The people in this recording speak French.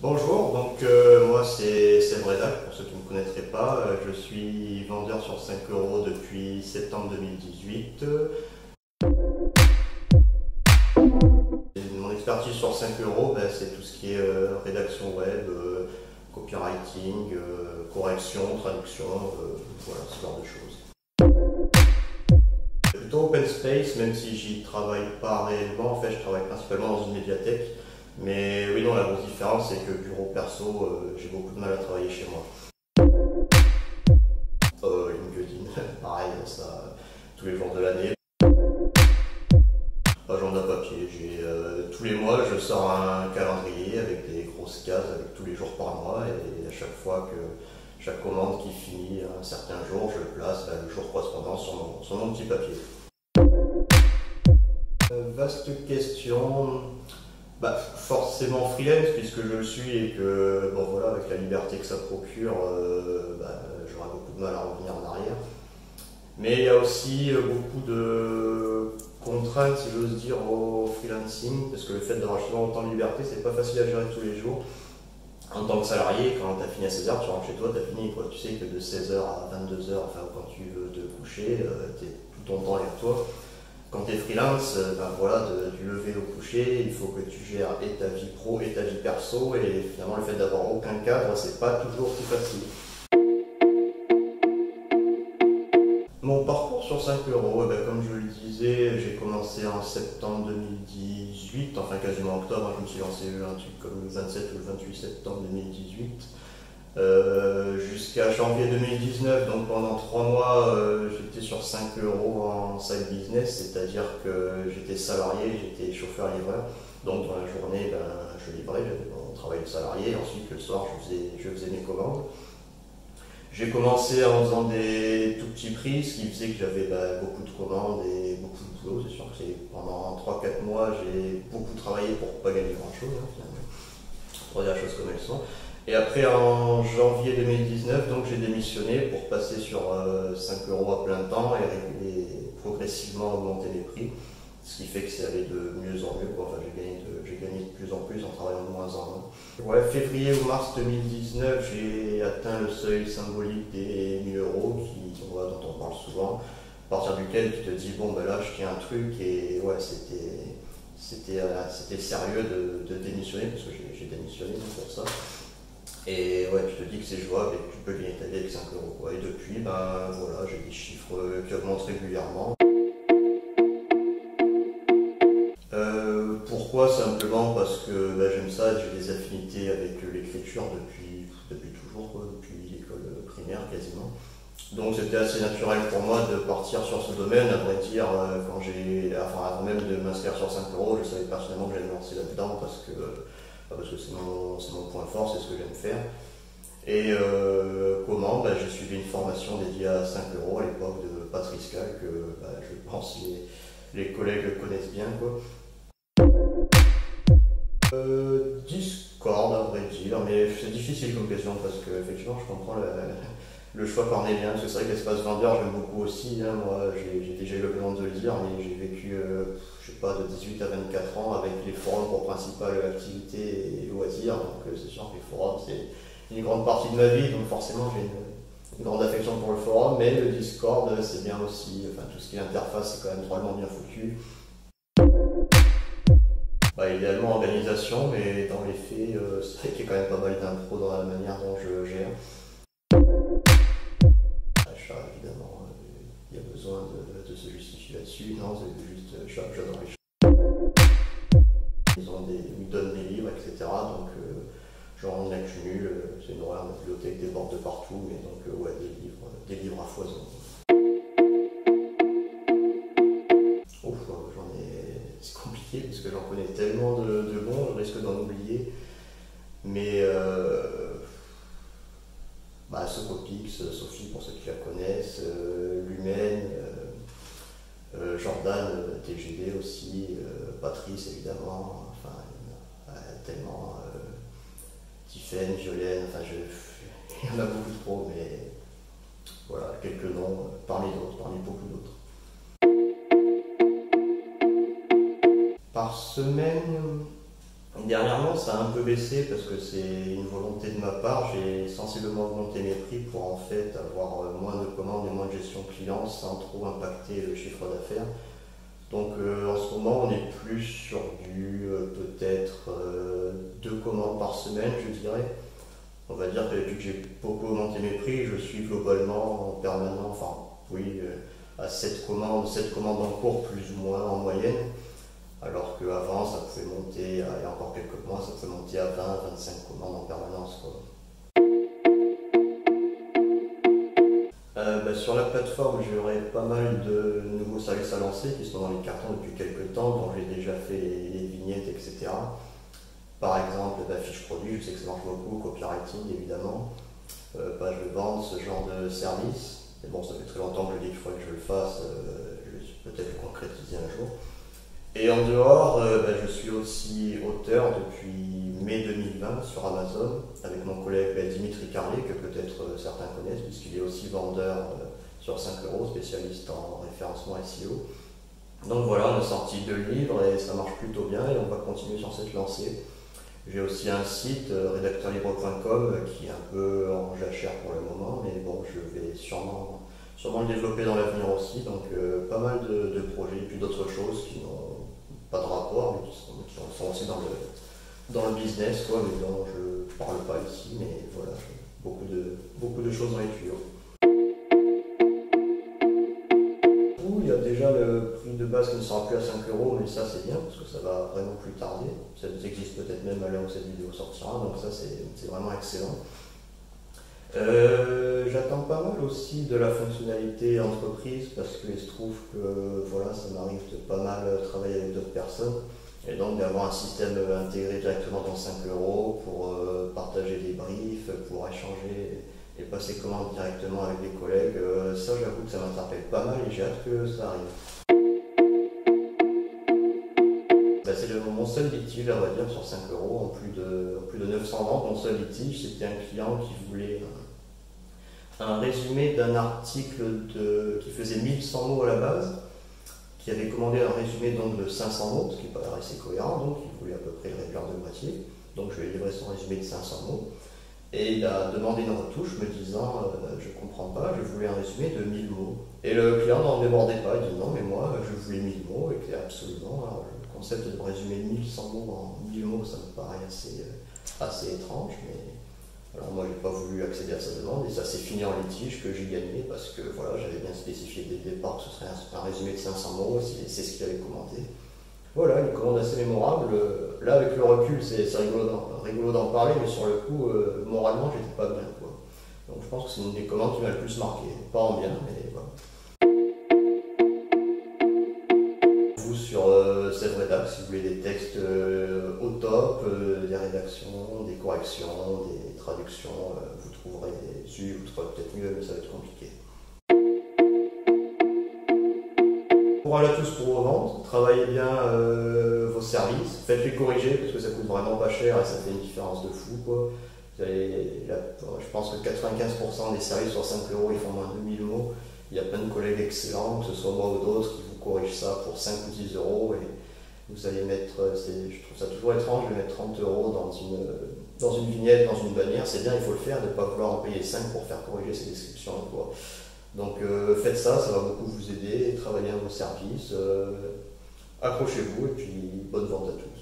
Bonjour, moi c'est Bredak, pour ceux qui ne me connaîtraient pas. Je suis vendeur sur 5 euros depuis septembre 2018. Mon expertise sur 5 euros, c'est tout ce qui est rédaction web, copywriting, correction, traduction, voilà, ce genre de choses. Plutôt open space, même si j'y travaille pas réellement. En fait, je travaille principalement dans une médiathèque. Mais oui, non, la grosse différence, c'est que bureau perso, j'ai beaucoup de mal à travailler chez moi. LinkedIn, pareil, ça, tous les jours de l'année. Agenda papier, tous les mois, je sors un calendrier avec des grosses cases, avec tous les jours par mois, et à chaque fois que chaque commande qui finit un certain jour, je place le jour correspondant sur mon petit papier. Vaste question. Forcément freelance puisque je le suis et que bon voilà, avec la liberté que ça procure, j'aurai beaucoup de mal à revenir en arrière. Mais il y a aussi beaucoup de contraintes, si j'ose dire, au freelancing, parce que le fait d'avoir justement autant de liberté, c'est pas facile à gérer tous les jours. En tant que salarié, quand tu as fini à 16h, tu rentres chez toi, tu as fini, quoi. Tu sais que de 16h à 22h, enfin quand tu veux te coucher, tu es tout ton temps avec toi. Quand tu es freelance, voilà, du lever au coucher, il faut que tu gères et ta vie pro et ta vie perso, et finalement le fait d'avoir aucun cadre, c'est pas toujours si facile. Mon parcours sur 5 euros, comme je le disais, j'ai commencé en septembre 2018, enfin quasiment octobre, je me suis lancé un truc comme le 27 ou le 28 septembre 2018. Jusqu'à janvier 2019, donc pendant 3 mois, j'étais sur 5 euros en side business, c'est-à-dire que j'étais salarié, j'étais chauffeur-livreur. Donc dans la journée, je livrais, j'avais mon travail de salarié, ensuite le soir, je faisais mes commandes. J'ai commencé en faisant des tout petits prix, ce qui faisait que j'avais beaucoup de commandes et beaucoup de boulot. C'est sûr que pendant 3-4 mois, j'ai beaucoup travaillé pour pas gagner grand-chose, hein, finalement, pour dire les choses comme elles sont. Et après, en janvier 2019, donc j'ai démissionné pour passer sur 5 euros à plein temps et progressivement augmenter les prix. Ce qui fait que c'est allé de mieux en mieux. Enfin, j'ai gagné de plus en plus en travaillant de moins en moins. Ouais, février ou mars 2019, j'ai atteint le seuil symbolique des 1000 euros dont on parle souvent. À partir duquel tu te dis, bon, là, je tiens un truc et ouais, c'était sérieux de démissionner parce que j'ai démissionné pour ça. Et ouais, tu te dis que c'est jouable et que tu peux gagner ta vie avec 5 euros. Quoi. Et depuis, voilà, j'ai des chiffres qui augmentent régulièrement. Pourquoi? Simplement parce que j'aime ça, j'ai des affinités avec l'écriture depuis toujours, quoi, depuis l'école primaire quasiment. Donc c'était assez naturel pour moi de partir sur ce domaine, à vrai dire, avant même de m'inscrire sur 5 euros, je savais personnellement que j'allais me lancer là-dedans parce que c'est mon point fort, c'est ce que j'aime faire. Et comment? J'ai suivi une formation dédiée à 5 euros à l'époque de Patrice Cal, que je pense les collègues connaissent bien, quoi. Discord, à vrai dire, mais c'est difficile comme question parce que effectivement je comprends le choix cornélien, parce que c'est vrai que l'espace vendeur j'aime beaucoup aussi, hein. Moi j'ai déjà eu l'occasion de le dire, mais j'ai vécu je sais pas, de 18 à 24 ans avec les forums pour principale activité et loisirs, donc c'est sûr que les forums c'est une grande partie de ma vie, donc forcément j'ai une grande affection pour le forum, mais le Discord c'est bien aussi, enfin tout ce qui est interface c'est quand même drôlement bien foutu. Idéalement organisation, mais dans les faits, c'est vrai qu'il y a quand même pas mal d'impro dans la manière dont je gère. Achat, évidemment, il y a besoin de se justifier là-dessus. Non, c'est juste, j'adore les chats. Ils me donnent des livres, etc. Donc, j'en accumule. C'est une horreur, ma bibliothèque déborde de partout, mais donc, ouais, des livres à foison. C'est compliqué parce que j'en connais tellement de bons, je risque d'en oublier. Mais Socopix, Sophie pour ceux qui la connaissent, Lumen, Jordan, TGV aussi, Patrice évidemment, enfin tellement, Tiffaine, Violaine, il y en a beaucoup trop, mais voilà, quelques noms parmi beaucoup d'autres. Par semaine, Dernièrement, ça a un peu baissé parce que c'est une volonté de ma part. J'ai sensiblement augmenté mes prix pour en fait avoir moins de commandes et moins de gestion client sans trop impacter le chiffre d'affaires. Donc en ce moment, on est plus sur du peut-être 2 commandes par semaine, je dirais. On va dire que depuis que j'ai beaucoup augmenté mes prix, je suis globalement en permanent, enfin oui, à 7 commandes en cours plus ou moins en moyenne. Alors qu'avant, ça pouvait monter, il y a encore quelques mois, ça pouvait monter à 20-25 commandes en permanence, quoi. Sur la plateforme, j'aurai pas mal de nouveaux services à lancer qui sont dans les cartons depuis quelques temps, dont j'ai déjà fait les vignettes, etc. Par exemple, fiches produits, je sais que ça marche beaucoup, copywriting évidemment, page de vente, ce genre de service. Mais bon, ça fait très longtemps que je dis qu'il faudrait que je le fasse, je vais peut-être le concrétiser un jour. Et en dehors, je suis aussi auteur depuis mai 2020 sur Amazon avec mon collègue Dimitri Carlet, que peut-être certains connaissent, puisqu'il est aussi vendeur sur 5 euros, spécialiste en référencement SEO. Donc voilà, on a sorti 2 livres et ça marche plutôt bien et on va continuer sur cette lancée. J'ai aussi un site, rédacteurlibre.com, qui est un peu en jachère pour le moment, mais bon, je vais sûrement le développer dans l'avenir aussi. Donc pas mal de projets, et puis d'autres choses qui n'ont pas de rapport, mais qui sont aussi dans le business, quoi, mais dont je ne parle pas ici, mais voilà, beaucoup de choses dans les tuyaux. Il y a déjà le prix de base qui ne sera plus à 5 euros, mais ça c'est bien parce que ça va vraiment plus tarder. Ça existe peut-être même à l'heure où cette vidéo sortira, donc ça c'est vraiment excellent. J'attends pas mal aussi de la fonctionnalité entreprise parce qu'il se trouve que voilà, ça m'arrive de pas mal travailler avec d'autres personnes et donc d'avoir un système intégré directement dans 5 euros pour partager des briefs, pour échanger et passer commande directement avec les collègues. Ça, j'avoue que ça m'interpelle pas mal et j'ai hâte que ça arrive. C'est mon seul litige, on va dire, sur 5 euros, en plus de 900 ventes. Mon seul litige, c'était un client qui voulait un résumé d'un article qui faisait 1100 mots à la base, qui avait commandé un résumé donc de 500 mots, ce qui paraissait cohérent, donc il voulait à peu près le réduire de moitié. Donc je lui ai livré son résumé de 500 mots. Et il a demandé une retouche me disant je comprends pas, je voulais un résumé de 1000 mots. Et le client n'en débordait pas, il dit non mais moi je voulais 1000 mots et que absolument alors, le concept de résumer 1100 mots en 1000 mots ça me paraît assez étrange, mais alors moi j'ai pas voulu accéder à sa demande et ça s'est fini en litige que j'ai gagné parce que voilà, j'avais bien spécifié dès le départ que ce serait un résumé de 500 mots, c'est ce qu'il avait commandé. Voilà, une commande assez mémorable. Là, avec le recul, c'est rigolo d'en parler, mais sur le coup, moralement, j'étais pas bien, quoi. Donc je pense que c'est une des commandes qui m'a le plus marqué. Pas en bien, mais voilà. Vous, sur cette rédac, si vous voulez des textes au top, des rédactions, des corrections, des traductions, vous trouverez vous trouverez peut-être mieux, mais ça va être compliqué. Courage à tous pour vos ventes, travaillez bien vos services, faites-les corriger parce que ça coûte vraiment pas cher et ça fait une différence de fou, quoi. Je pense que 95% des services sur 5 euros ils font moins de 1000 mots. Il y a plein de collègues excellents, que ce soit moi ou d'autres, qui vous corrigent ça pour 5 ou 10 euros et vous allez mettre, je trouve ça toujours étrange de mettre 30 euros dans une vignette, dans une bannière. C'est bien, il faut le faire, ne pas vouloir en payer 5 pour faire corriger ces descriptions, quoi. Donc faites ça, ça va beaucoup vous aider, travaillez à vos services, accrochez-vous et puis bonne vente à tous.